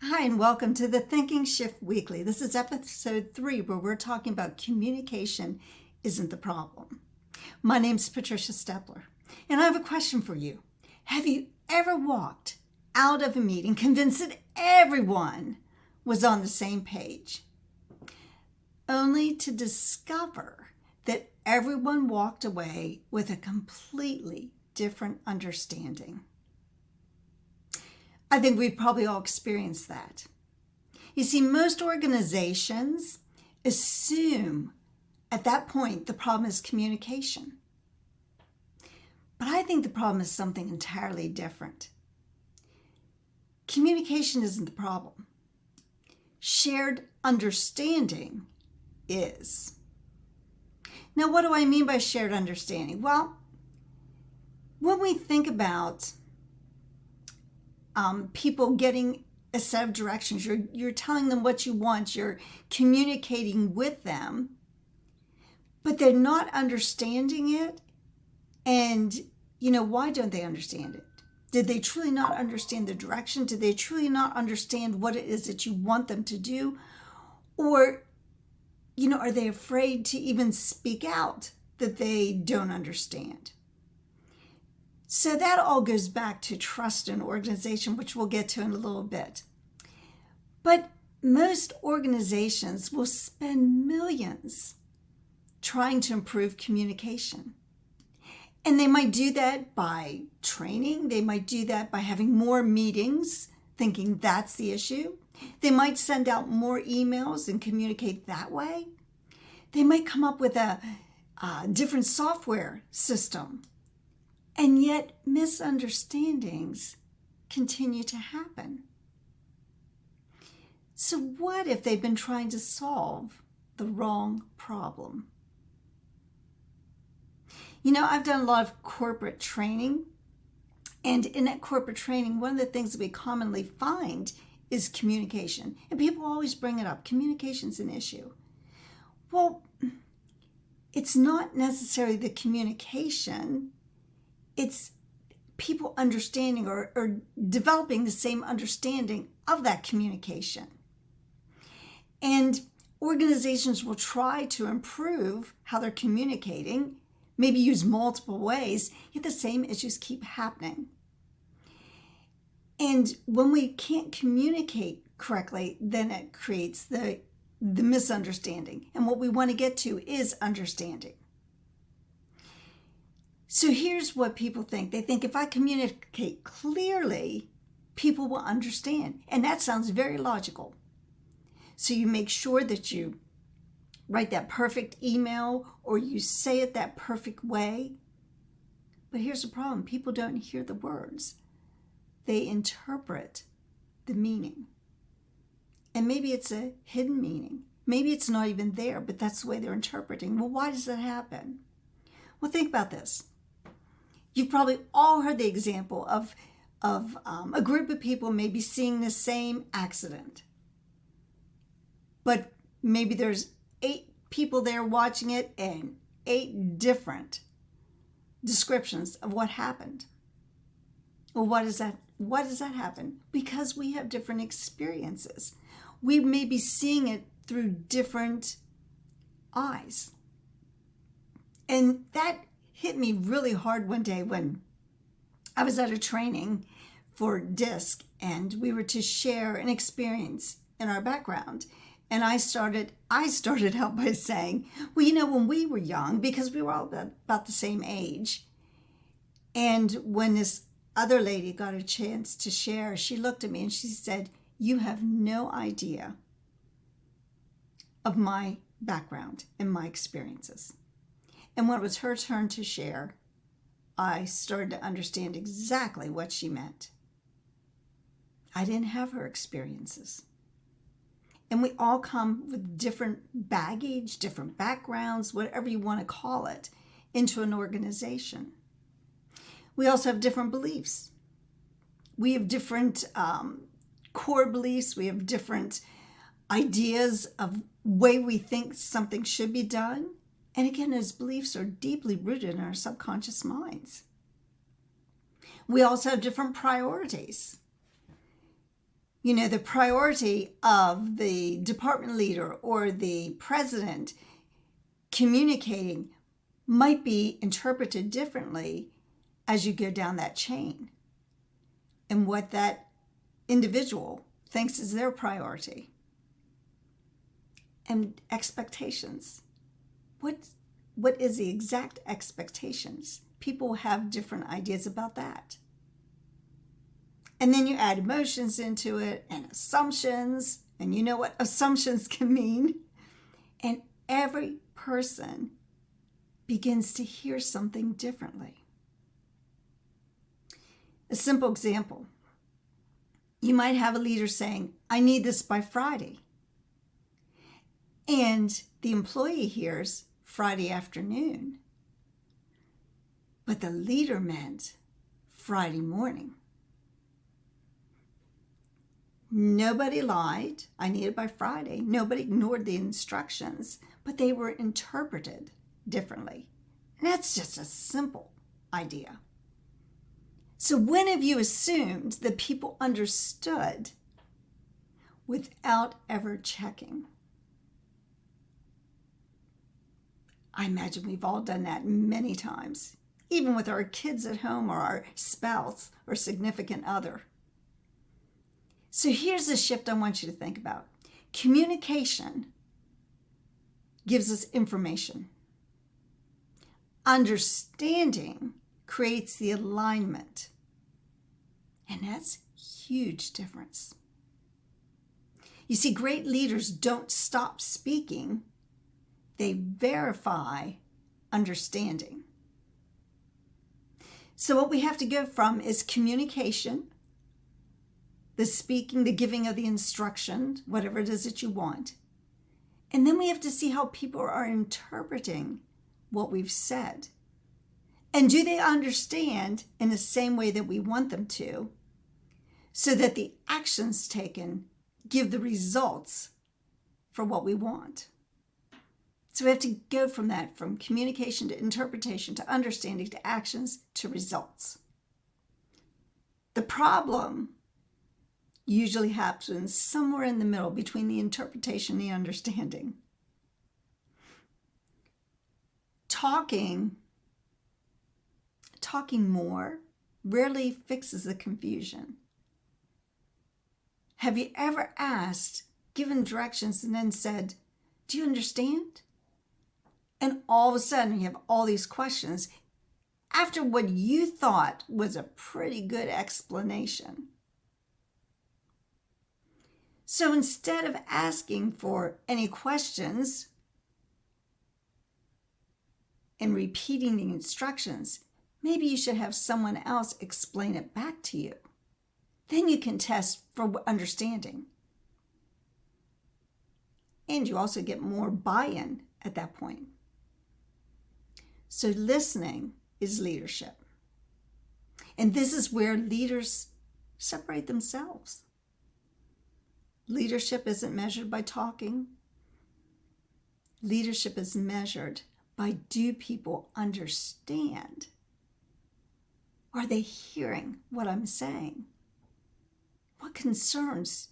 Hi, and welcome to the Thinking Shift Weekly. This is episode 3, where we're talking about communication isn't the problem. My name's Patricia Stepler, and I have a question for you. Have you ever walked out of a meeting convinced that everyone was on the same page, only to discover that everyone walked away with a completely different understanding? I think we've probably all experienced that. You see, most organizations assume at that point the problem is communication. But I think the problem is something entirely different. Communication isn't the problem. Shared understanding is. Now, what do I mean by shared understanding? Well, when we think about people getting a set of directions, you're telling them what you want, you're communicating with them, but they're not understanding it. And, why don't they understand it? Did they truly not understand the direction? Did they truly not understand what it is that you want them to do? Or, are they afraid to even speak out that they don't understand? So that all goes back to trust in organization, which we'll get to in a little bit. But most organizations will spend millions trying to improve communication. And they might do that by training. They might do that by having more meetings, thinking that's the issue. They might send out more emails and communicate that way. They might come up with a different software system. And yet misunderstandings continue to happen. So what if they've been trying to solve the wrong problem? I've done a lot of corporate training. And in that corporate training, one of the things that we commonly find is communication. And people always bring it up. Communication's an issue. Well, it's not necessarily the communication. It's people understanding or developing the same understanding of that communication. And organizations will try to improve how they're communicating, maybe use multiple ways, yet the same issues keep happening. And when we can't communicate correctly, then it creates the misunderstanding. And what we want to get to is understanding. So here's what people think. They think if I communicate clearly, people will understand. And that sounds very logical. So you make sure that you write that perfect email or you say it that perfect way. But here's the problem. People don't hear the words. They interpret the meaning. And maybe it's a hidden meaning. Maybe it's not even there, but that's the way they're interpreting. Well, why does that happen? Well, think about this. You've probably all heard the example of a group of people maybe seeing the same accident. But maybe there's 8 people there watching it and 8 different descriptions of what happened. Well, why does that happen? Because we have different experiences. We may be seeing it through different eyes. And that hit me really hard one day when I was at a training for DISC, and we were to share an experience in our background. And I started out by saying, well, when we were young, because we were all about the same age, and when this other lady got a chance to share, she looked at me and she said, you have no idea of my background and my experiences. And when it was her turn to share, I started to understand exactly what she meant. I didn't have her experiences. And we all come with different baggage, different backgrounds, whatever you want to call it, into an organization. We also have different beliefs. We have different core beliefs. We have different ideas of way we think something should be done. And again, those beliefs are deeply rooted in our subconscious minds. We also have different priorities. the priority of the department leader or the president communicating might be interpreted differently as you go down that chain, and what that individual thinks is their priority. And expectations. What is the exact expectations? People have different ideas about that. And then you add emotions into it and assumptions, and you know what assumptions can mean. And every person begins to hear something differently. A simple example. You might have a leader saying, I need this by Friday. And the employee hears Friday afternoon. But the leader meant Friday morning. Nobody lied. I need it by Friday. Nobody ignored the instructions, but they were interpreted differently. And that's just a simple idea. So when have you assumed that people understood without ever checking? I imagine we've all done that many times, even with our kids at home or our spouse or significant other. So here's the shift I want you to think about. Communication gives us information. Understanding creates the alignment. And that's a huge difference. You see, great leaders don't stop speaking. They verify understanding. So what we have to go from is communication, the speaking, the giving of the instruction, whatever it is that you want. And then we have to see how people are interpreting what we've said. And do they understand in the same way that we want them to, so that the actions taken give the results for what we want? So we have to go from that, from communication to interpretation to understanding to actions to results. The problem usually happens somewhere in the middle between the interpretation and the understanding. Talking more rarely fixes the confusion. Have you ever asked, given directions, and then said, do you understand? And all of a sudden you have all these questions after what you thought was a pretty good explanation. So instead of asking for any questions and repeating the instructions, maybe you should have someone else explain it back to you. Then you can test for understanding. And you also get more buy-in at that point. So listening is leadership. And this is where leaders separate themselves. Leadership isn't measured by talking. Leadership is measured by, do people understand? Are they hearing what I'm saying? What concerns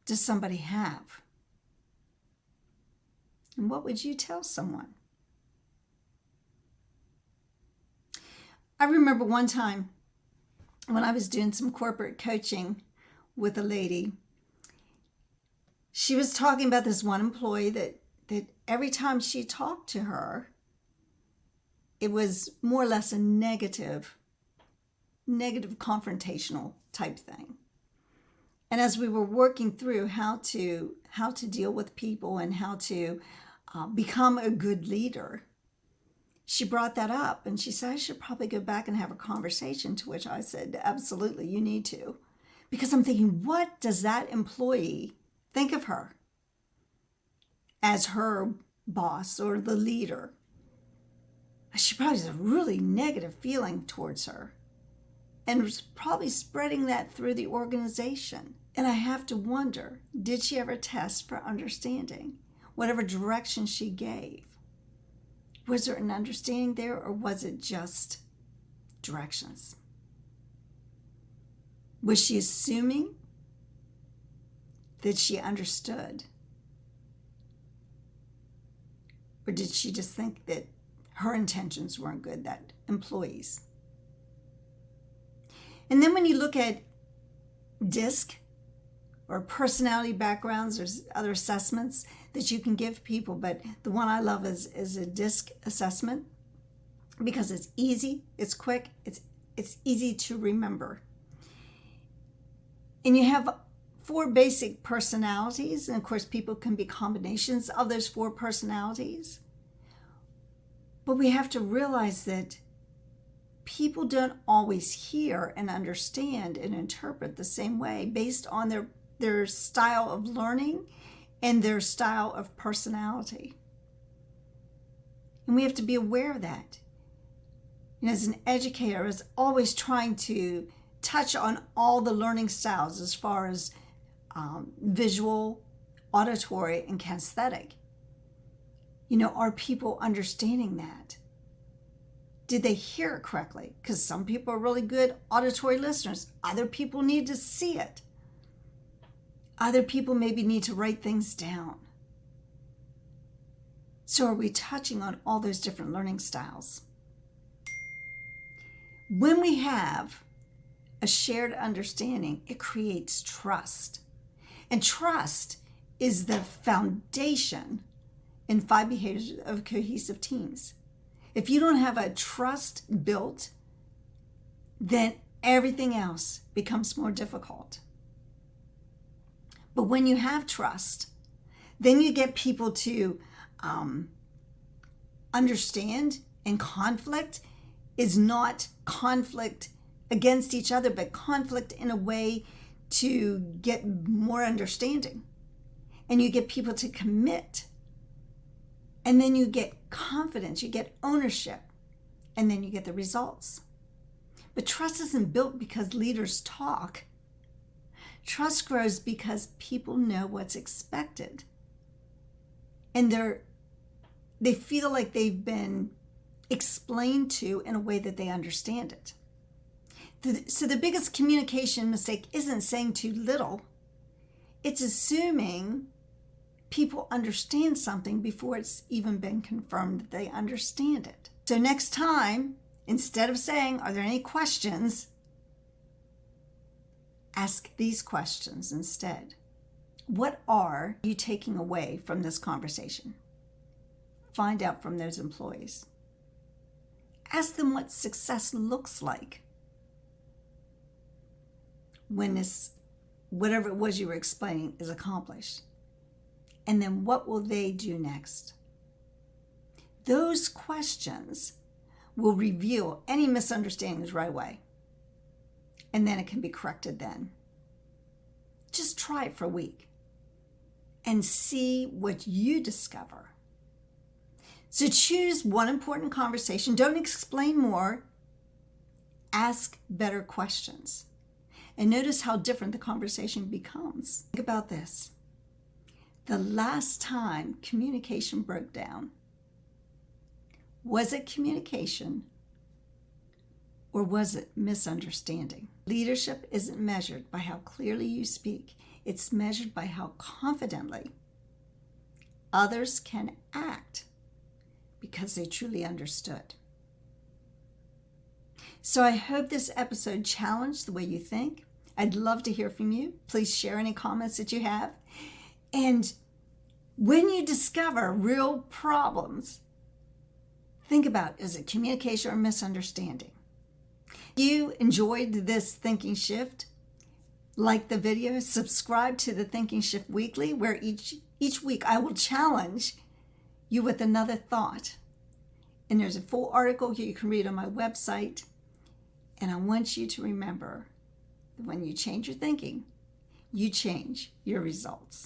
does somebody have? And what would you tell someone? I remember one time when I was doing some corporate coaching with a lady. She was talking about this one employee that every time she talked to her, it was more or less a negative confrontational type thing. And as we were working through how to deal with people and how to become a good leader, she brought that up and she said, I should probably go back and have a conversation, to which I said, absolutely, you need to. Because I'm thinking, what does that employee think of her as her boss or the leader? She probably has a really negative feeling towards her and was probably spreading that through the organization. And I have to wonder, did she ever test for understanding? Whatever direction she gave, was there an understanding there, or was it just directions? Was she assuming that she understood? Or did she just think that her intentions weren't good, that employees? And then when you look at DISC or personality backgrounds, there's other assessments that you can give people, but the one I love is a DISC assessment because it's easy, it's quick, it's easy to remember. And you have 4 basic personalities, and of course people can be combinations of those 4 personalities. But we have to realize that people don't always hear and understand and interpret the same way based on their style of learning and their style of personality. And we have to be aware of that. And as an educator, I was always trying to touch on all the learning styles as far as visual, auditory, and kinesthetic. Are people understanding that? Did they hear it correctly? Because some people are really good auditory listeners. Other people need to see it. Other people maybe need to write things down. So are we touching on all those different learning styles? When we have a shared understanding, it creates trust. And trust is the foundation in 5 behaviors of cohesive teams. If you don't have a trust built, then everything else becomes more difficult. But when you have trust, then you get people to understand, and conflict is not conflict against each other, but conflict in a way to get more understanding. And you get people to commit. And then you get confidence, you get ownership, and then you get the results. But trust isn't built because leaders talk. Trust grows because people know what's expected. And they feel like they've been explained to in a way that they understand it. So the biggest communication mistake isn't saying too little. It's assuming people understand something before it's even been confirmed that they understand it. So next time, instead of saying, "Are there any questions?" ask these questions instead. What are you taking away from this conversation? Find out from those employees. Ask them what success looks like when this, whatever it was you were explaining, is accomplished. And then what will they do next? Those questions will reveal any misunderstandings right away. And then it can be corrected then. Just try it for a week and see what you discover. So choose one important conversation. Don't explain more. Ask better questions. And notice how different the conversation becomes. Think about this. The last time communication broke down, was it communication or was it misunderstanding? Leadership isn't measured by how clearly you speak. It's measured by how confidently others can act because they truly understood. So I hope this episode challenged the way you think. I'd love to hear from you. Please share any comments that you have. And when you discover real problems, think about, is it communication or misunderstanding? If you enjoyed this Thinking Shift, like the video, subscribe to the Thinking Shift Weekly, where each week I will challenge you with another thought. And there's a full article here you can read on my website. And I want you to remember that when you change your thinking, you change your results.